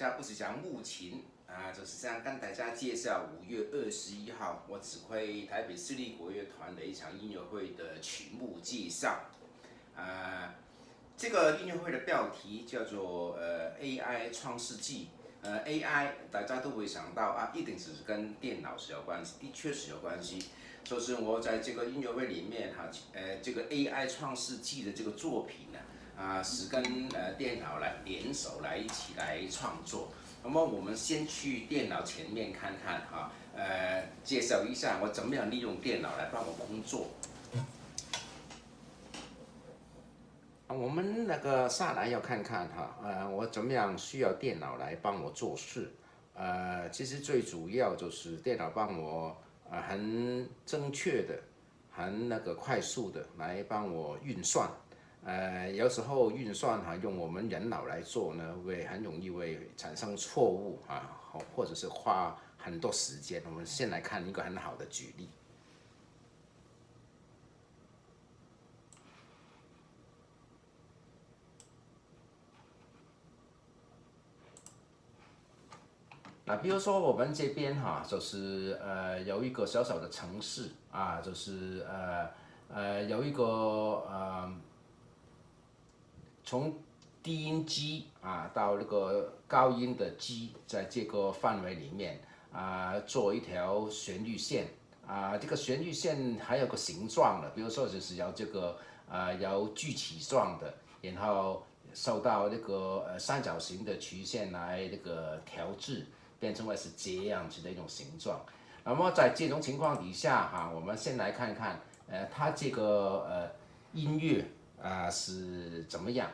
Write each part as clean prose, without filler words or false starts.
家不是讲木琴啊，就是这样跟大家介绍5月21号我指挥台北市立国乐团的一场音乐会的曲目介绍。这个音乐会的标题叫做AI 创世纪。AI 大家都会想到啊，一定是跟电脑是有关系，的确是有关系。所以我在这个音乐会里面这个 AI 创世纪的这个作品呢，是跟电脑来联手来一起来创作。那么我们先去电脑前面看看介绍一下我怎么样利用电脑来帮我工作。我们那个下来要看看我怎么样需要电脑来帮我做事。其实最主要就是电脑帮我很正确的、很快速的来帮我运算。有时候运算用我们人脑来做呢，会很容易会产生错误或者是花很多时间。我们先来看一个很好的举例。比如说我们这边就是有一个小小的城市就是有一个从低音 G 到那个高音的 G， 在这个范围里面做一条旋律线这个旋律线还有个形状的，比如说就是有这个有锯齿状的，然后受到那个三角形的曲线来那个调制，变成为是这样子的一种形状。那么在这种情况底下我们先来看看它这个音乐是怎么样。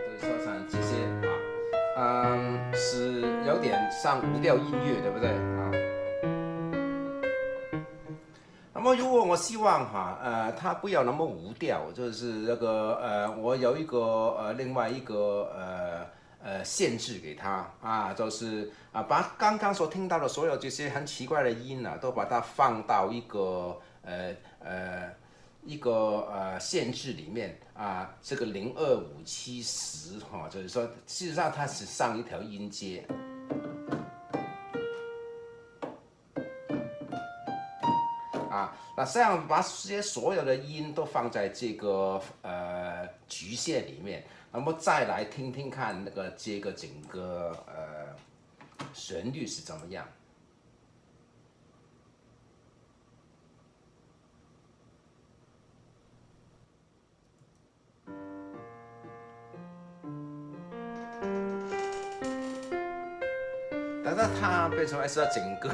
就是说像这些是有点像无调音乐，对不对那么如果我希望它不要那么无调，就是那个我有一个另外一个限制给它就是把刚刚所听到的所有这些很奇怪的音都把它放到一个限制里面这个02570就是说事实上它是上一条音阶。那这样把这些所有的音都放在这个局限里面，那么再来听听看这个整个旋律是怎么样。但是它变成是整个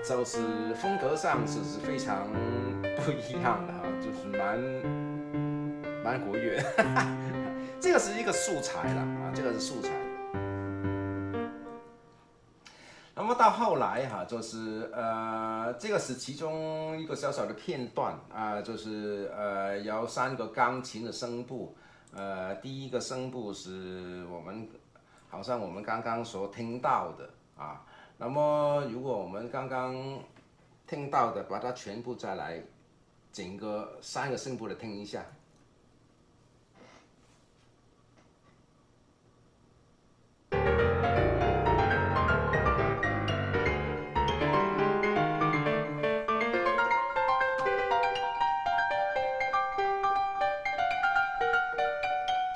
就是风格上是非常不一样的就是蛮活跃的这个是一个素材了这个是素材。那么到后来就是这个是其中一个小小的片段就是有3个钢琴的声部，第一个声部是好像我们刚刚所听到的那么如果我们刚刚听到的，把它全部再来整个3个声部的听一下。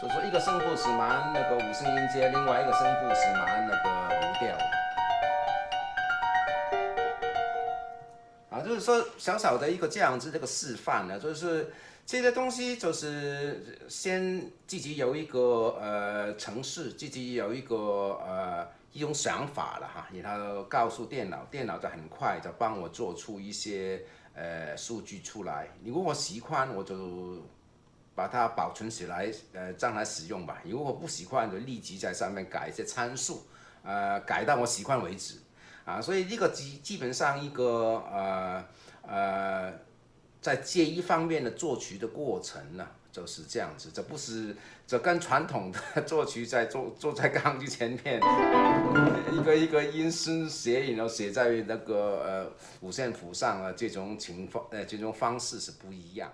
就是说一个声部是蛮5声音阶，另外一个声部是蛮无调的就是说小小的一个这样子这个示范呢，就是这些东西就是先自己有一个程式，自己有一种想法了然后告诉电脑，电脑就很快就帮我做出一些数据出来。如果我喜欢，我就把它保存起来将来使用吧。如果不喜欢，就立即在上面改一些参数改到我喜欢为止所以这个基本上一个在这一方面的作曲的过程呢，就是这样子，这跟传统的作曲在坐在钢琴前面，一个一个音声谐音，然后写在那个五线谱上啊，这种方式是不一样。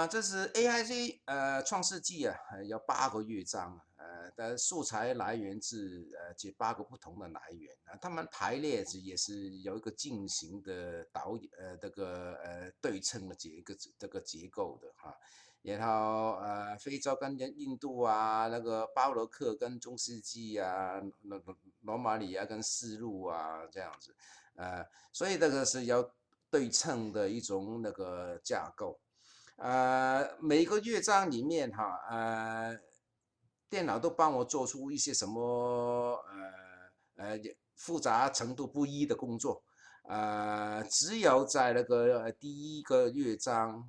这是 AIG 创世纪啊，有8个乐章，的素材来源自这8个不同的来源啊，他们排列也是有一个进行的这个对称的这个结构的哈。然后非洲跟印度啊，那个巴洛克跟中世纪啊，罗马里亚跟丝路啊这样子，所以这个是有对称的一种那个架构。每个乐章里面哈，电脑都帮我做出一些什么复杂程度不一的工作，只有在那个第一个乐章，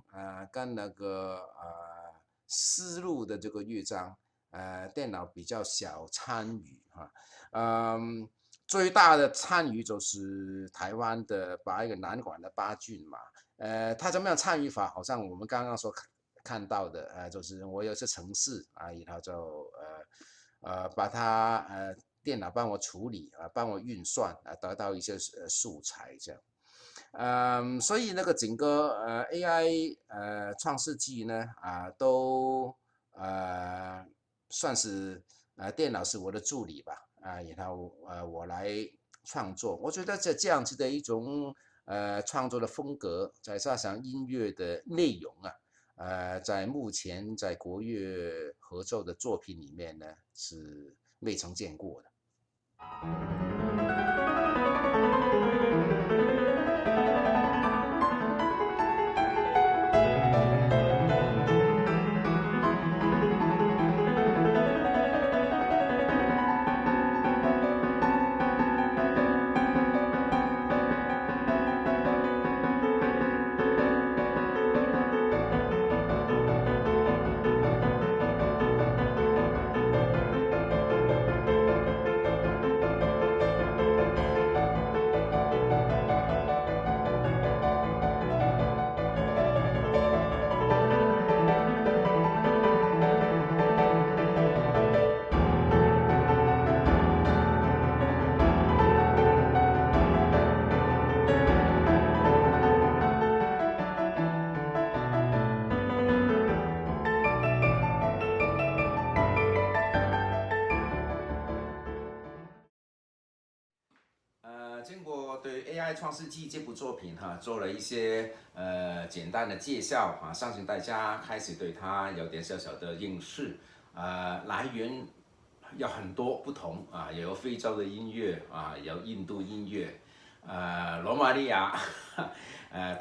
跟那个思路的这个乐章，电脑比较小参与哈，最大的参与就是台湾的一个南管的八骏嘛。他怎么样参与法？好像我们刚刚所看到的，就是我有些程式啊，然后就把它电脑帮我处理帮我运算得到一些素材这样。所以那个整个AI 创世纪呢都算是电脑是我的助理吧然后我来创作。我觉得这样子的一种创作的风格，再加上音乐的内容在目前在国乐合奏的作品里面呢是未曾见过的。经过对《AI 创世纪》这部作品做了一些简单的介绍相信大家开始对它有点小小的认识。来源有很多不同有非洲的音乐有印度音乐，罗马尼亚，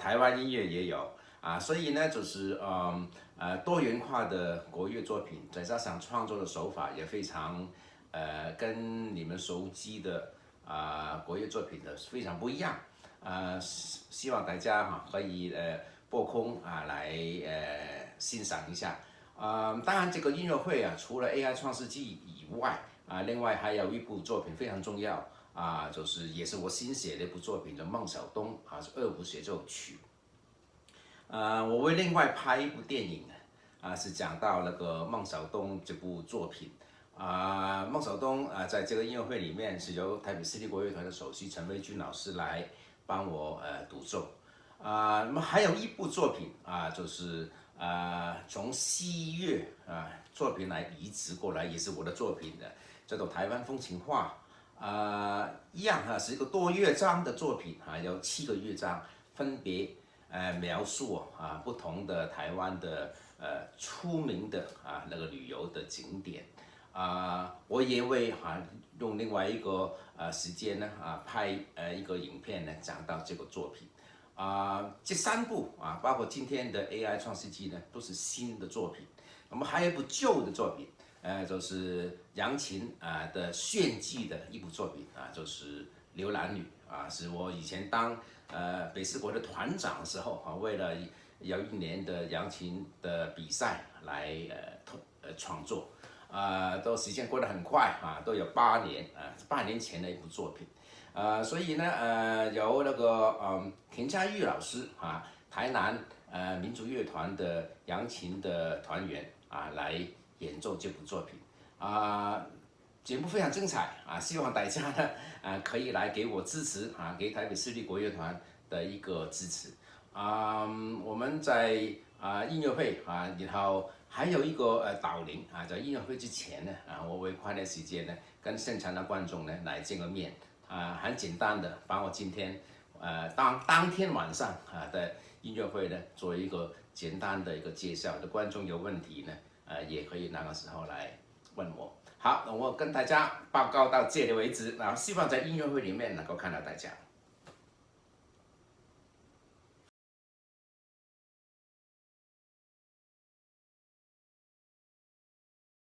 台湾音乐也有所以呢就是多元化的国乐作品，再加上创作的手法也非常跟你们熟悉的。国乐作品的非常不一样，希望大家可以拨空来欣赏一下。当然这个音乐会除了 AI 创世纪以外另外还有一部作品非常重要就是也是我新写的一部作品，叫孟小冬是2部协奏曲。我会另外拍一部电影是讲到那个孟小冬这部作品。孟小冬在这个音乐会里面是由台北市立国乐团的首席陈维军老师来帮我独奏。那么还有一部作品就是从西乐作品来移植过来，也是我的作品的，叫做台湾风情画。一样是一个多乐章的作品有7个乐章，分别描述不同的台湾的出名的那个旅游的景点。我也会用另外一个时间呢拍一个影片呢讲到这个作品。这3部包括今天的 AI 创世纪呢都是新的作品。我们还有一部旧的作品，就是扬琴的炫技的一部作品就是《刘兰女》是我以前当北市国的团长的时候为了有1年的扬琴的比赛来创作。都时间过得很快都有8年8年前的一部作品。所以呢由那个田佳玉老师台南民族乐团的扬琴的团员来演奏这部作品节目非常精彩希望大家呢可以来给我支持给台北市立国乐团的一个支持我们在音乐会然后还有一个导聆在音乐会之前呢我会花点时间呢跟现场的观众呢来见个面很简单的把我今天当天晚上的音乐会呢做一个简单的一个介绍，的观众有问题呢也可以那个时候来问我。好，我跟大家报告到这里为止，希望在音乐会里面能够看到大家。